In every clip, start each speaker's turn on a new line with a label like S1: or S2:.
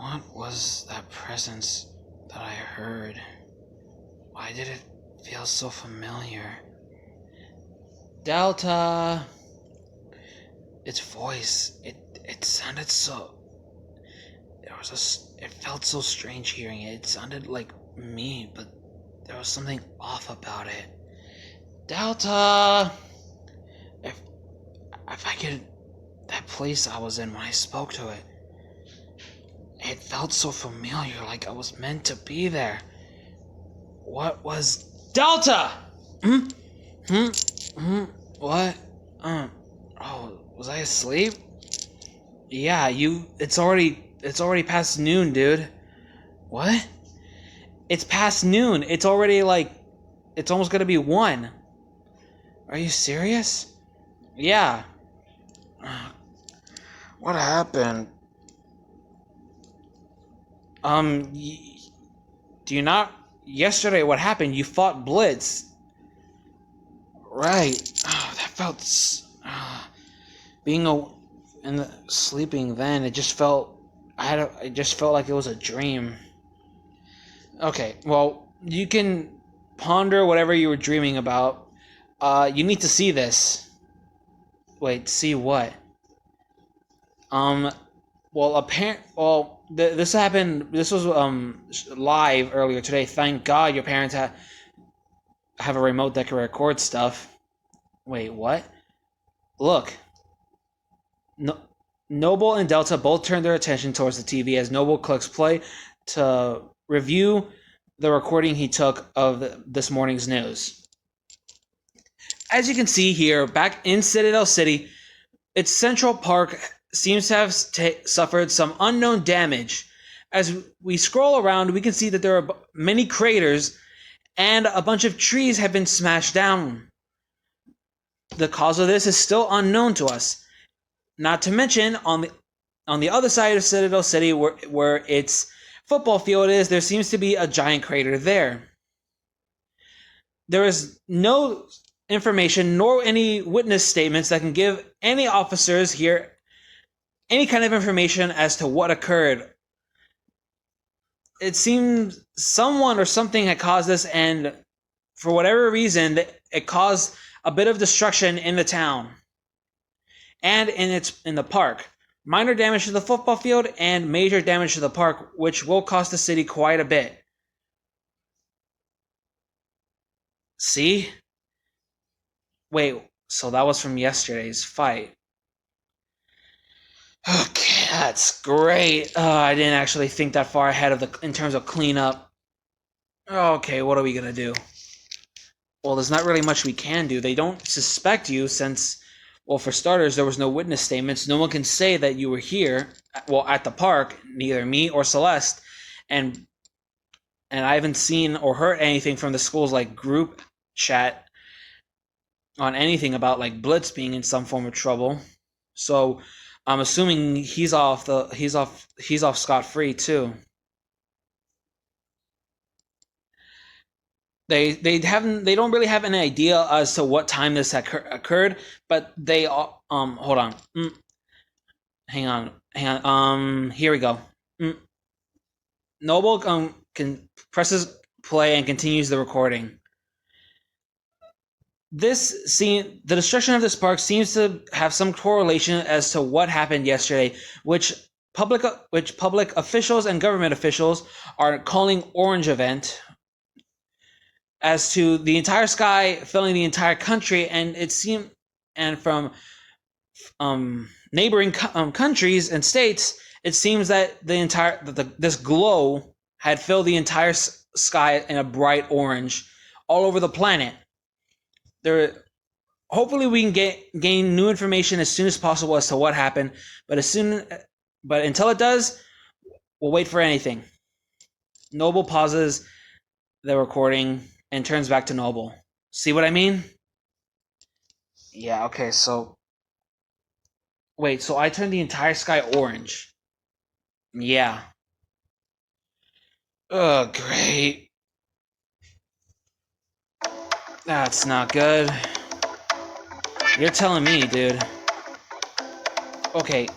S1: What was that presence that I heard? Why did it feel so familiar? Delta! Its voice, it sounded so... It felt so strange hearing it. It sounded like me, but there was something off about it. Delta! If I could... That place I was in when I spoke to it, it felt so familiar, like I was meant to be there. What was... Delta! What? Oh, was I asleep? Yeah, it's already past noon, dude. What? It's past noon. It's already it's almost gonna be 1. Are you serious? Yeah. What happened? Do you not... Yesterday, what happened? You fought Blitz. Right. Oh, that felt... sleeping then, it just felt... It just felt like it was a dream. Okay, well, you can ponder whatever you were dreaming about. You need to see this. Wait, see what? This happened... This was, live earlier today. Thank God your parents have a remote that can record stuff. Wait, what? Look. Noble and Delta both turn their attention towards the TV as Noble clicks play to review the recording he took of this morning's news. As you can see here, back in Citadel City, its Central Park seems to have suffered some unknown damage. As we scroll around, we can see that there are many craters and a bunch of trees have been smashed down. The cause of this is still unknown to us. Not to mention, on the other side of Citadel City, where its football field is, there seems to be a giant crater there. There is no information nor any witness statements that can give any officers here any kind of information as to what occurred. It seems someone or something had caused this, and for whatever reason, it caused a bit of destruction in the town and in the park. Minor damage to the football field and major damage to the park, which will cost the city quite a bit. See? Wait, so that was from yesterday's fight. Okay, that's great. I didn't actually think that far ahead in terms of cleanup. Okay, what are we gonna do? Well, there's not really much we can do. They don't suspect you since, well, for starters, there was no witness statements. No one can say that you were here, well, at the park, neither me or Celeste, and I haven't seen or heard anything from the school's group chat on anything about Blitz being in some form of trouble. So I'm assuming he's off scot-free too. They don't really have an idea as to what time this occurred, but they hold on. Hang on. Here we go. Noble presses play and continues the recording. The destruction of this park seems to have some correlation as to what happened yesterday, which public officials and government officials are calling Orange Event, as to the entire sky filling the entire country, and from neighboring countries and states, it seems that this glow had filled the entire sky in a bright orange all over the planet. Hopefully we can gain new information as soon as possible as to what happened, but until it does, we'll wait for anything. Noble pauses the recording and turns back to Noble. See what I mean? Yeah, okay, so... Wait, so I turned the entire sky orange. Yeah. Oh, great. That's not good. You're telling me, dude. Okay,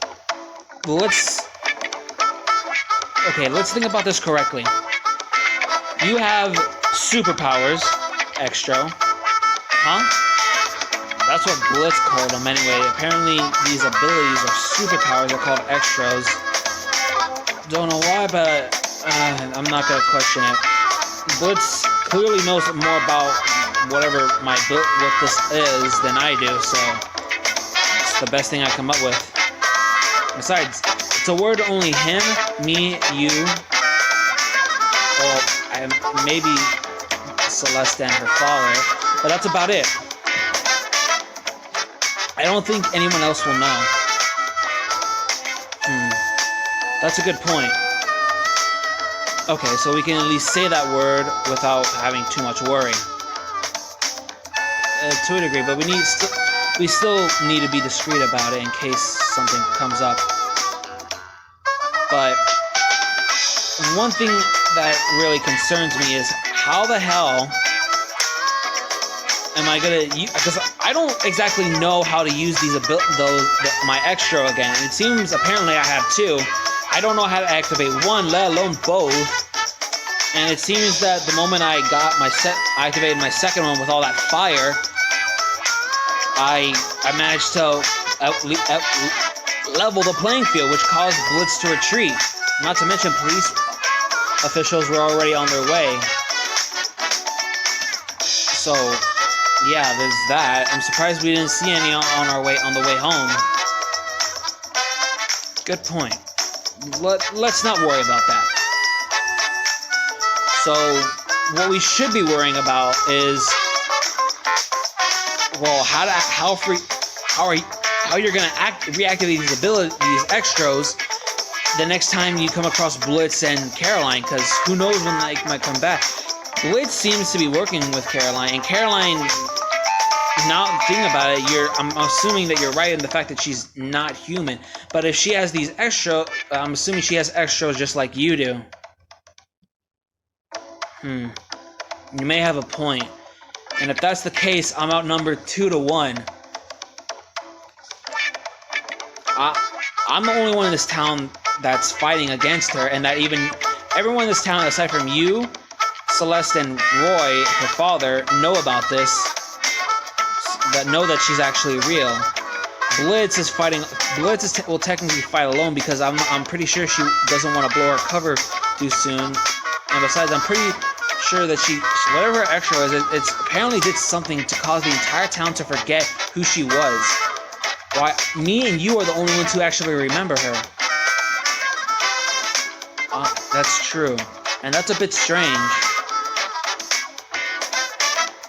S1: let's... Okay, let's think about this correctly. You have superpowers, X-tro. Huh? That's what Blitz called them anyway. Apparently, these abilities or superpowers are called X-tros. Don't know why, but I'm not gonna question it. Blitz clearly knows more about whatever what this is than I do, so it's the best thing I come up with. Besides, it's a word only him, me, you, well, maybe Celeste and her father, but that's about it. I don't think anyone else will know. That's a good point. Okay, so we can at least say that word without having too much worry. To a degree, but we still need to be discreet about it in case something comes up. But one thing that really concerns me is how the hell am I gonna use? Because I don't exactly know how to use my X-tro again. It seems apparently I have two. I don't know how to activate one, let alone both. And it seems that the moment I activated my second one with all that fire, I managed to level the playing field, which caused Blitz to retreat. Not to mention police officials were already on their way. So, yeah, there's that. I'm surprised we didn't see any on the way home. Good point. Let's not worry about that. So, what we should be worrying about is, well, how you're gonna reactivate these X-tros the next time you come across Blitz and Caroline, because who knows when they might come back. Blitz seems to be working with Caroline, and Caroline, now thinking about it, I'm assuming that you're right in the fact that she's not human. But if she has these X-tros, I'm assuming she has X-tros just like you do. You may have a point. And if that's the case, I'm outnumbered 2-1. I'm the only one in this town that's fighting against her, and that even everyone in this town, aside from you, Celeste, and Roy, her father, know about this. That know that she's actually real. Blitz will technically fight alone because I'm pretty sure she doesn't want to blow her cover too soon. And besides, I'm pretty sure that whatever her X-tro is, it's apparently did something to cause the entire town to forget who she was. Why, me and you are the only ones who actually remember her. That's true. And that's a bit strange.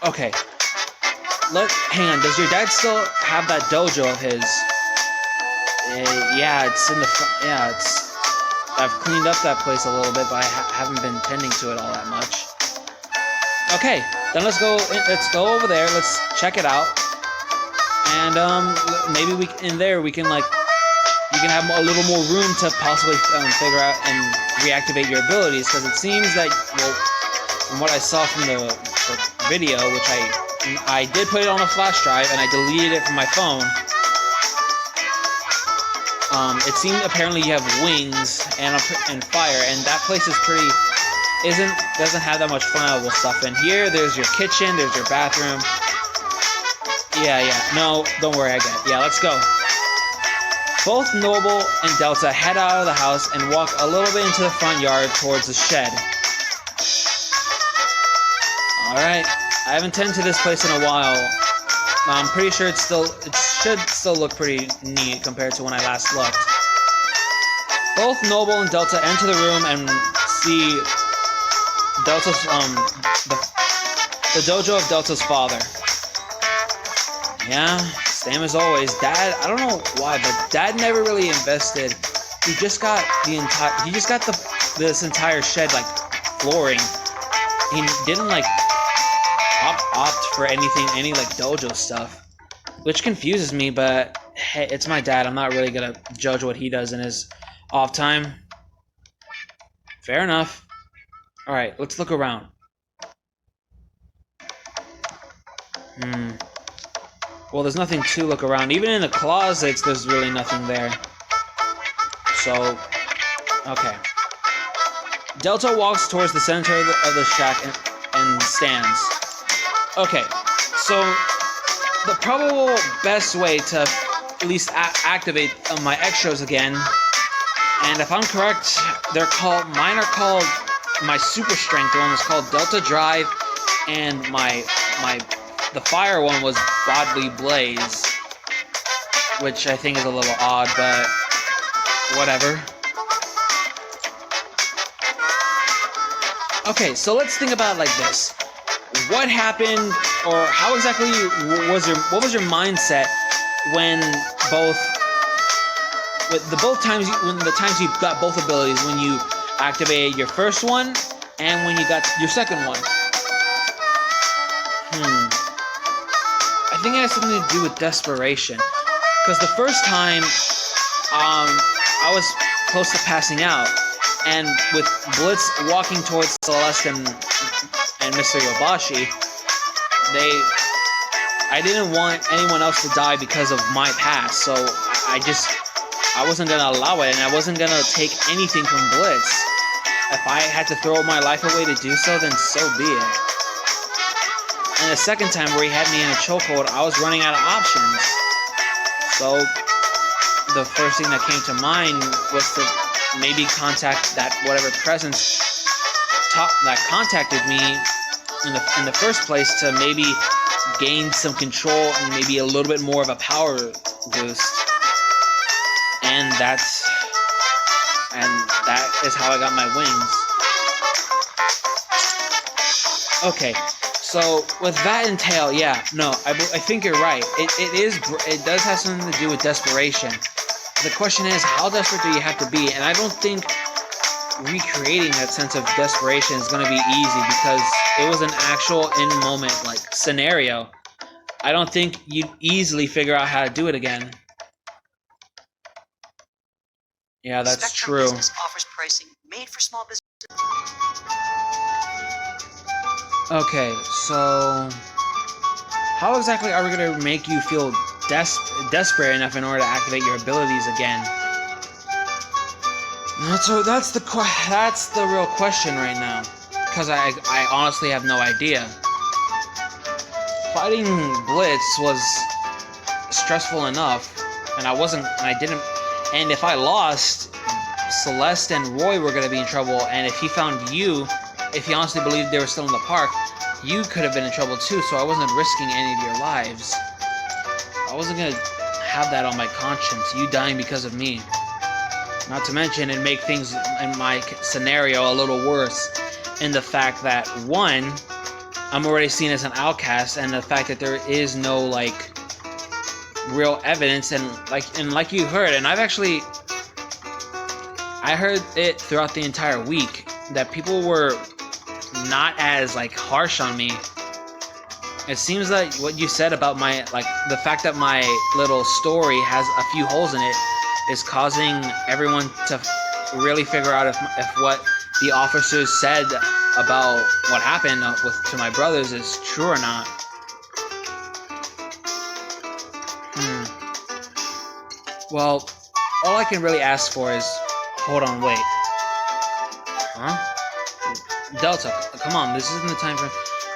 S1: Okay. Hang on, does your dad still have that dojo of his? Yeah, it's in the front. Yeah, I've cleaned up that place a little bit, but I haven't been tending to it all that much. Okay, then let's go over there. Let's check it out, and maybe we can you can have a little more room to possibly figure out and reactivate your abilities, because it seems that, well, from what I saw from the video, which I did put it on a flash drive and I deleted it from my phone. It seemed apparently you have wings and fire, and that place is doesn't have that much flammable stuff in here. There's your kitchen, there's your bathroom. Yeah. No, don't worry, I get it. Yeah, let's go. Both Noble and Delta head out of the house and walk a little bit into the front yard towards the shed. Alright, I haven't tended to this place in a while. I'm pretty sure it should still look pretty neat compared to when I last looked. Both Noble and Delta enter the room and see Delta's the dojo of Delta's father. Yeah, same as always. Dad, I don't know why, but Dad never really invested. He just got this entire shed like flooring. He didn't like opt for any like dojo stuff, which confuses me, but hey, it's my dad. I'm not really gonna judge what he does in his off time. Fair enough. Alright, let's look around. Well, there's nothing to look around. Even in the closets, there's really nothing there. So, okay. Delta walks towards the center of the shack and stands. Okay, so the probable best way to at least activate my X-tros again, and if I'm correct, mine are called, my super strength one was called Delta Drive, and the fire one was Bodily Blaze, which I think is a little odd, but whatever. Okay, so let's think about it like this. What happened, or how exactly what was your mindset when the times you got both abilities, when you activated your first one and when you got your second one? I think it has something to do with desperation. Because the first time, I was close to passing out, and with Blitz walking towards Celeste and Mr. Yobashi, I didn't want anyone else to die because of my past, so I wasn't gonna allow it, and I wasn't gonna take anything from Blitz. If I had to throw my life away to do so, then so be it. And the second time where he had me in a chokehold, I was running out of options. So the first thing that came to mind was to maybe contact that whatever presence that contacted me in the first place, to maybe gain some control and maybe a little bit more of a power boost. And that is how I got my wings. Okay, so with that entail, I think you're right. It does have something to do with desperation. The question is, how desperate do you have to be? And I don't think recreating that sense of desperation is going to be easy, because it was an actual in-moment scenario. I don't think you'd easily figure out how to do it again. Yeah, that's
S2: Spectrum
S1: true.
S2: Business offers pricing made for small business.
S1: Okay, so how exactly are we going to make you feel desperate enough in order to activate your abilities again? That's the real question right now, because I honestly have no idea. Fighting Blitz was stressful enough, and and if I lost, Celeste and Roy were going to be in trouble, and if he found you, if he honestly believed they were still in the park, you could have been in trouble too, so I wasn't risking any of your lives. I wasn't going to have that on my conscience, you dying because of me. Not to mention, it'd make things in my scenario a little worse, in the fact that, one, I'm already seen as an outcast, and the fact that there is no, real evidence, and like you heard, and I heard it throughout the entire week, that people were not as, harsh on me. It seems like what you said about the fact that my little story has a few holes in it is causing everyone to really figure out if what the officers said about what happened to my brothers is true or not. Well, all I can really ask for is, hold on, wait. Huh? Delta, come on, this isn't the time for...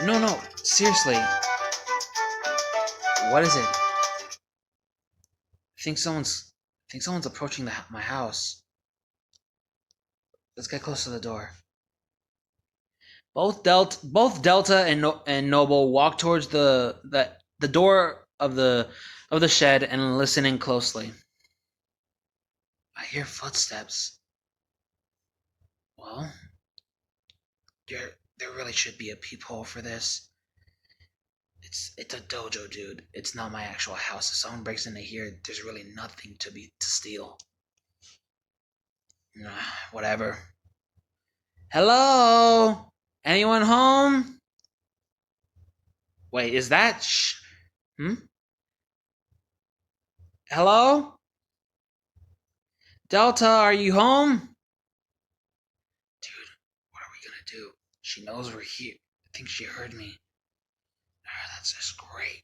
S1: No, seriously. What is it? I think someone's approaching my house. Let's get close to the door. Both Delta and Noble walk towards the door of the shed and listening closely. I hear footsteps. Well, there really should be a peephole for this. It's a dojo, dude. It's not my actual house. If someone breaks into here, there's really nothing to steal. Whatever. Hello? Anyone home? Wait, is that Hello? Delta, are you home? Dude, what are we gonna do? She knows we're here. I think she heard me. That's just great.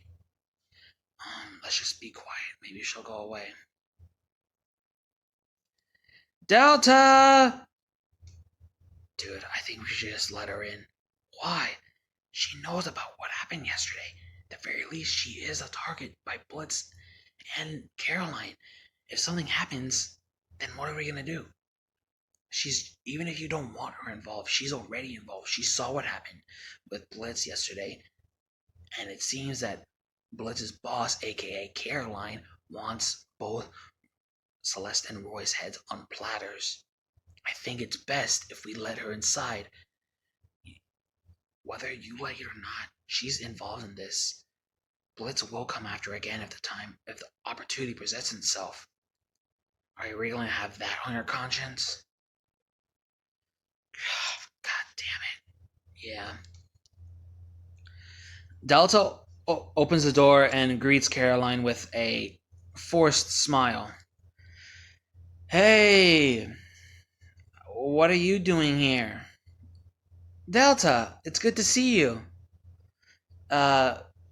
S1: Let's just be quiet. Maybe she'll go away. Delta! Dude, I think we should just let her in. Why? She knows about what happened yesterday. At the very least, she is a target by Blitz and Caroline. If something happens, then what are we gonna do? Even if you don't want her involved, she's already involved. She saw what happened with Blitz yesterday, and it seems that Blitz's boss, aka Caroline, wants both Celeste and Roy's heads on platters. I think it's best if we let her inside. Whether you like it or not, she's involved in this. Blitz will come after her again if the opportunity presents itself. Are you really going to have that on your conscience? God damn it. Yeah. Delta opens the door and greets Caroline with a forced smile. Hey, what are you doing here? Delta, it's good to see you.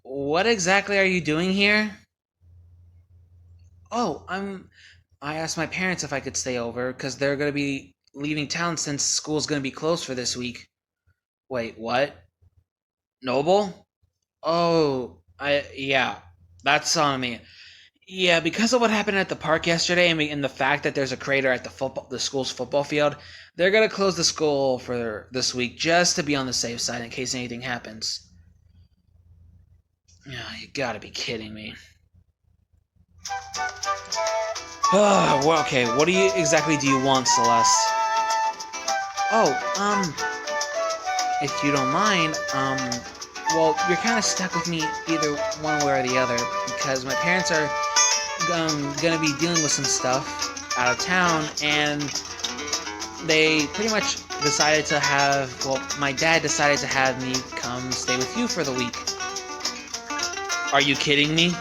S1: What exactly are you doing here? Oh, I asked my parents if I could stay over because they're going to be leaving town since school's going to be closed for this week. Wait, what? Noble? Oh, yeah, that's on me. Yeah, because of what happened at the park yesterday and the fact that there's a crater at the school's football field, they're going to close the school for this week just to be on the safe side in case anything happens. Yeah, you gotta be kidding me. Well, okay, what exactly do you want, Celeste? Oh, if you don't mind, well, you're kind of stuck with me either one way or the other, because my parents are gonna be dealing with some stuff out of town, and they pretty much decided to my dad decided to have me come stay with you for the week. Are you kidding me?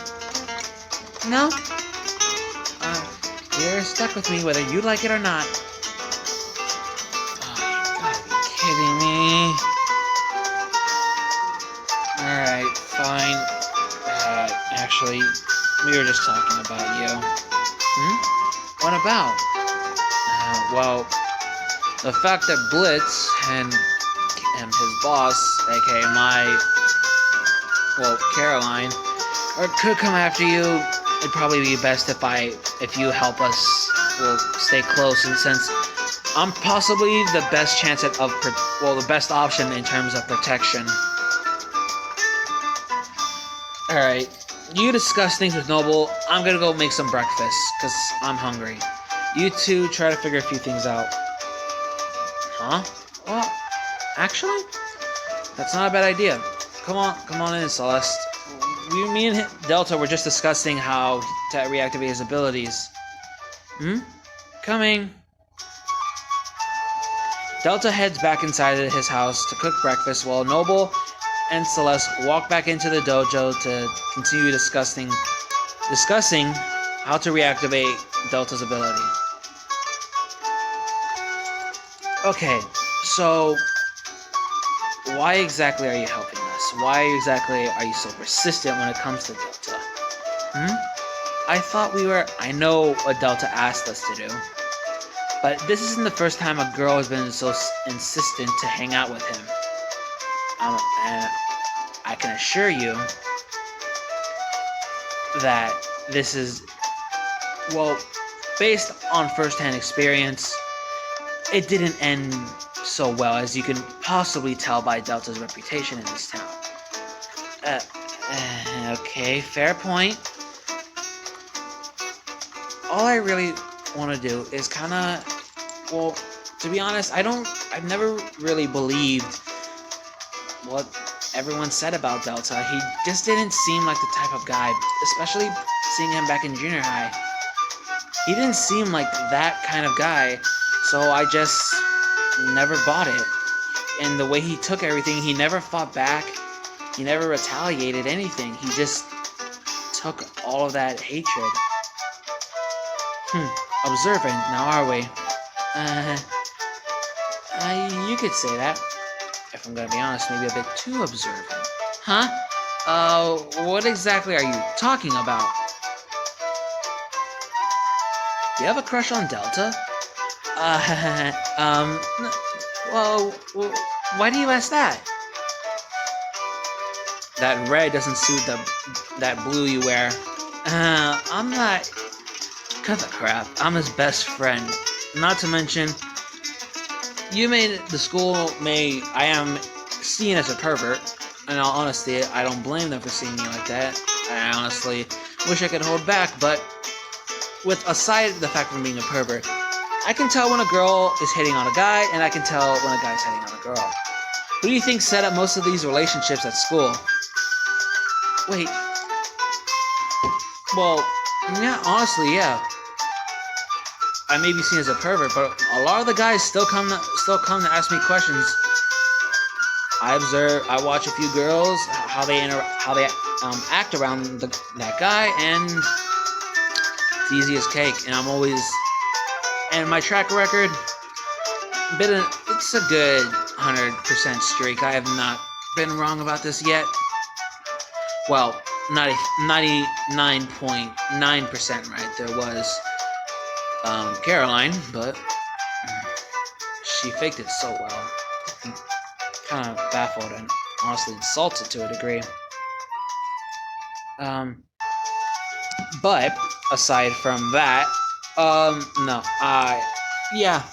S1: No. You're stuck with me whether you like it or not. Oh, you gotta be kidding me. Alright, fine. Actually, we were just talking about you. What about? Well, the fact that Blitz and his boss, aka Caroline, could come after you. It'd probably be best if you help us. We'll stay close, and since I'm possibly the best chance the best option in terms of protection. All right, you discuss things with Noble. I'm gonna go make some breakfast because I'm hungry. You two try to figure a few things out. Huh? Well, actually, that's not a bad idea. Come on in, Celeste. Me and Delta were just discussing how to reactivate his abilities. Coming. Delta heads back inside his house to cook breakfast while Noble and Celeste walk back into the dojo to continue discussing how to reactivate Delta's ability. Okay, so why exactly are you helping us? Why exactly are you so persistent when it comes to Delta? I know what Delta asked us to do, but this isn't the first time a girl has been so insistent to hang out with him. And I can assure you that this is, based on first-hand experience, it didn't end so well as you can possibly tell by Delta's reputation in this town. Okay, fair point. All I really want to do is to be honest, I've never really believed what everyone said about Delta. He just didn't seem like the type of guy, especially seeing him back in junior high. He didn't seem like that kind of guy, so I just never bought it. And the way he took everything, he never fought back, he never retaliated anything, he just took all of that hatred. Observant, now are we? You could say that. If I'm gonna be honest, maybe a bit too observant. Huh? What exactly are you talking about? Do you have a crush on Delta? Well, why do you ask that? That red doesn't suit that blue you wear. I'm not... Cut the crap. I'm his best friend. Not to mention, I am seen as a pervert. In all honesty, I don't blame them for seeing me like that. I honestly wish I could hold back, but aside the fact of being a pervert, I can tell when a girl is hitting on a guy, and I can tell when a guy's hitting on a girl. Who do you think set up most of these relationships at school? Wait. Well, yeah, honestly, yeah. I may be seen as a pervert, but a lot of the guys still come to ask me questions. I watch a few girls, how they act around that guy, and it's easy as cake. And my track record, it's a good 100% streak. I have not been wrong about this yet. Well, 99.9% right. There was Caroline, but she faked it so well. Kind of baffled and honestly insulted to a degree. But aside from that, no, yeah,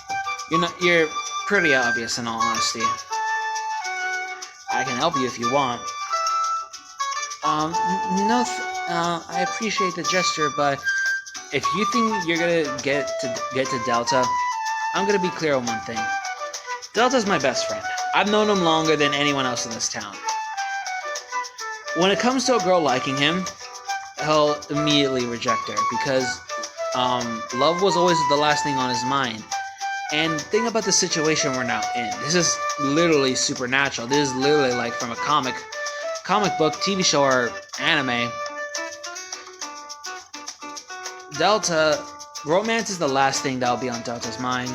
S1: you're pretty obvious in all honesty. I can help you if you want. No, I appreciate the gesture, but if you think you're gonna get to Delta, I'm gonna be clear on one thing. Delta's my best friend. I've known him longer than anyone else in this town. When it comes to a girl liking him, he'll immediately reject her because love was always the last thing on his mind. And think about the situation we're now in. This is literally supernatural. This is literally like from a comic book, TV show, or anime. Delta, romance is the last thing that'll be on Delta's mind.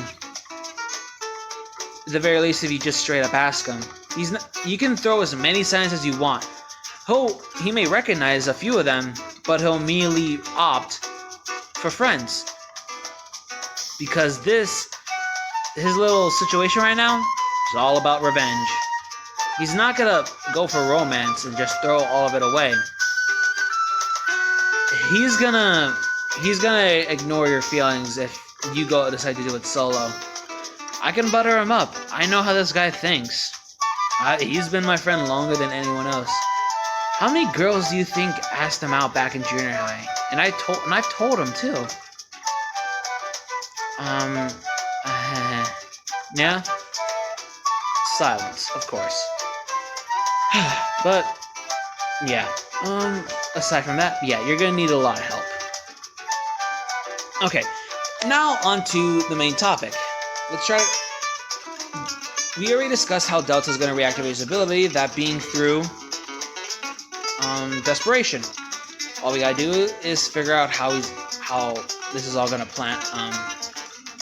S1: At the very least, if you just straight up ask him, you can throw as many signs as you want. He may recognize a few of them, but he'll immediately opt for friends. Because his little situation right now is all about revenge. He's not gonna go for romance and just throw all of it away. He's gonna ignore your feelings if you decide to do it solo. I can butter him up. I know how this guy thinks. He's been my friend longer than anyone else. How many girls do you think asked him out back in junior high? And I've told him too. Yeah. Silence, of course. But yeah. Aside from that, yeah, you're gonna need a lot of help. Okay, now on to the main topic. Let's try. We already discussed how Delta's going to reactivate his ability, that being through desperation. All we gotta do is figure out how this is all going to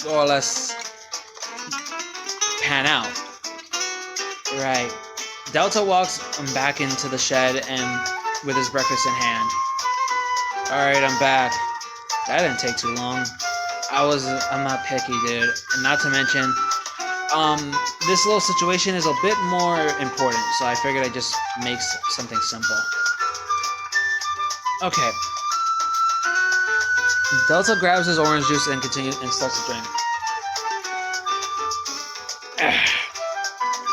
S1: more or less pan out. Right. Delta walks back into the shed and with his breakfast in hand. Alright, I'm back. That didn't take too long. I'm not picky, dude. And not to mention, this little situation is a bit more important, so I figured I'd just make something simple. Okay. Delta grabs his orange juice and starts to drink.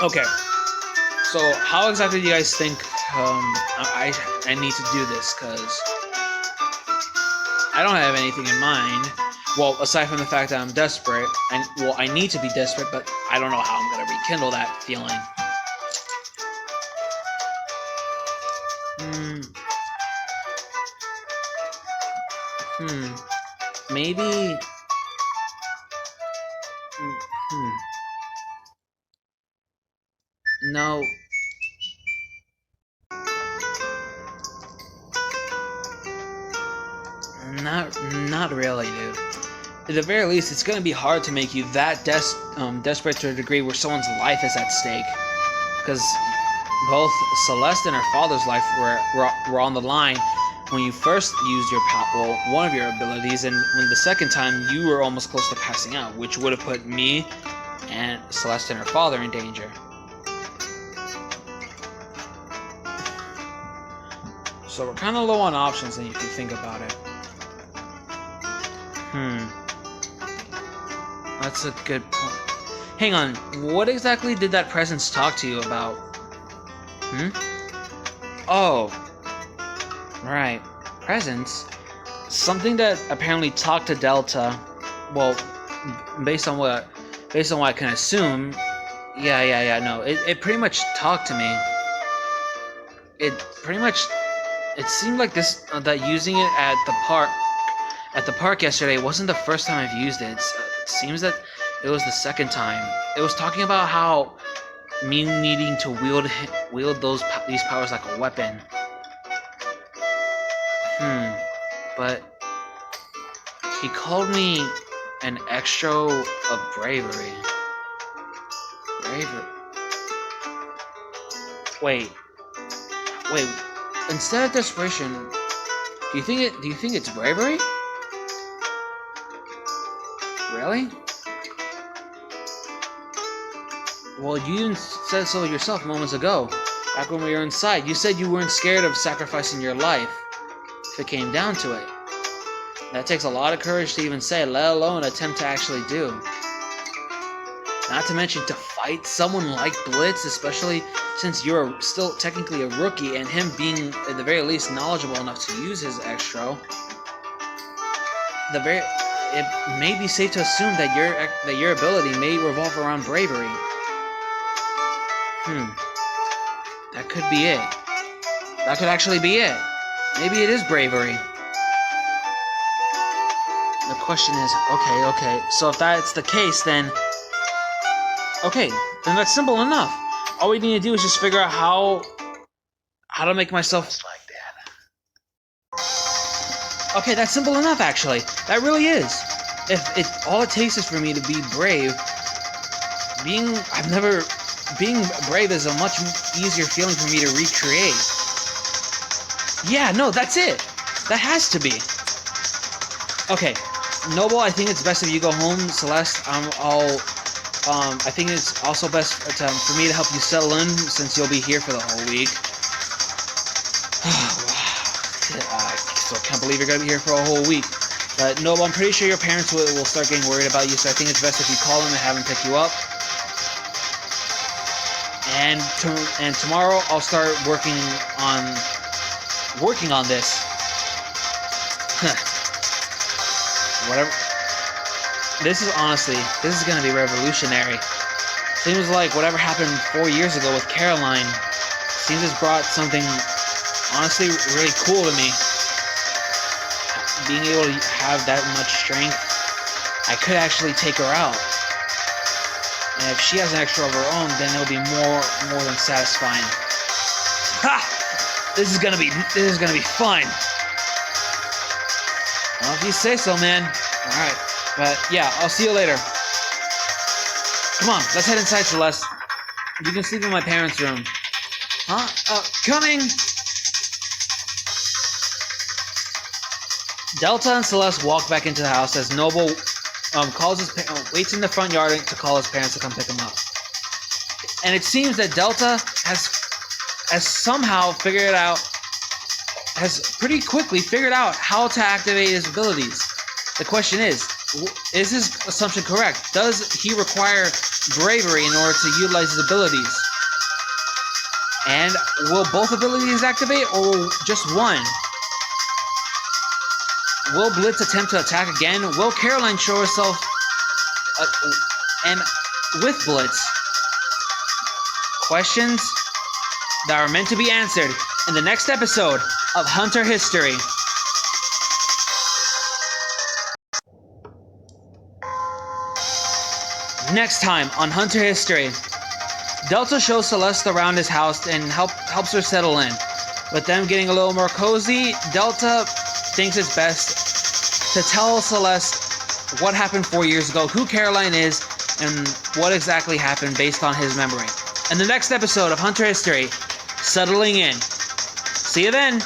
S1: Okay. So, how exactly do you guys think I need to do this? Because I don't have anything in mind. Well, aside from the fact that I'm desperate, I need to be desperate, but I don't know how I'm gonna rekindle that feeling. Maybe. No. Not really, dude. At the very least, it's gonna be hard to make you that desperate to a degree where someone's life is at stake. Because both Celeste and her father's life were on the line when you first used one of your abilities, and when the second time you were almost close to passing out, which would have put me and Celeste and her father in danger. So we're kind of low on options if you think about it. That's a good point. Hang on, what exactly did that presence talk to you about? Oh. Right. Presence? Something that apparently talked to Delta. Well, based on what I can assume. No. It pretty much talked to me. It seemed like this, that using it at the park yesterday wasn't the first time I've used it. It seems that it was the second time. It was talking about how me needing to wield these powers like a weapon. But he called me an X-tro of bravery. Wait. Instead of desperation, do you think it's bravery? Really? Well, you said so yourself moments ago. Back when we were inside, you said you weren't scared of sacrificing your life if it came down to it. That takes a lot of courage to even say, let alone attempt to actually do. Not to mention to fight someone like Blitz, especially since you're still technically a rookie, and him being at the very least knowledgeable enough to use his X-tro. It may be safe to assume that your ability may revolve around bravery. That could be it. That could actually be it. Maybe it is bravery. The question is, okay, so if that's the case, then that's simple enough. All we need to do is just figure out how to make myself like that. Okay, that's simple enough, actually. That really is. All it takes is for me to be brave. Being brave is a much easier feeling for me to recreate. Yeah, no, that's it. That has to be. Okay, Noble, I think it's best if you go home. Celeste, I think it's also best for me to help you settle in since you'll be here for the whole week. So I can't believe you're going to be here for a whole week. But Noble, I'm pretty sure your parents will start getting worried about you, so I think it's best if you call them and have them pick you up. And tomorrow I'll start working on this. Whatever. This is gonna be revolutionary. Seems like whatever happened 4 years ago with Caroline seems it's brought something honestly really cool to me. Being able to have that much strength, I could actually take her out. And if she has an X-tro of her own, then it'll be more than satisfying. Ha! This is gonna be fun. Well, if you say so, man. Alright. But yeah, I'll see you later. Come on, let's head inside, Celeste. You can sleep in my parents' room. Huh? Coming! Delta and Celeste walk back into the house as Noble waits in the front yard to call his parents to come pick him up. And it seems that Delta has somehow pretty quickly figured out how to activate his abilities. The question is his assumption correct? Does he require bravery in order to utilize his abilities? And will both abilities activate, or just one? Will Blitz attempt to attack again? Will Caroline show herself and with Blitz? Questions that are meant to be answered in the next episode of Hunter History. Next time on Hunter History, Delta shows Celeste around his house and helps her settle in. With them getting a little more cozy, Delta thinks it's best to tell Celeste what happened 4 years ago, who Caroline is, and what exactly happened based on his memory. In the next episode of Hunter History, Settling In. See you then!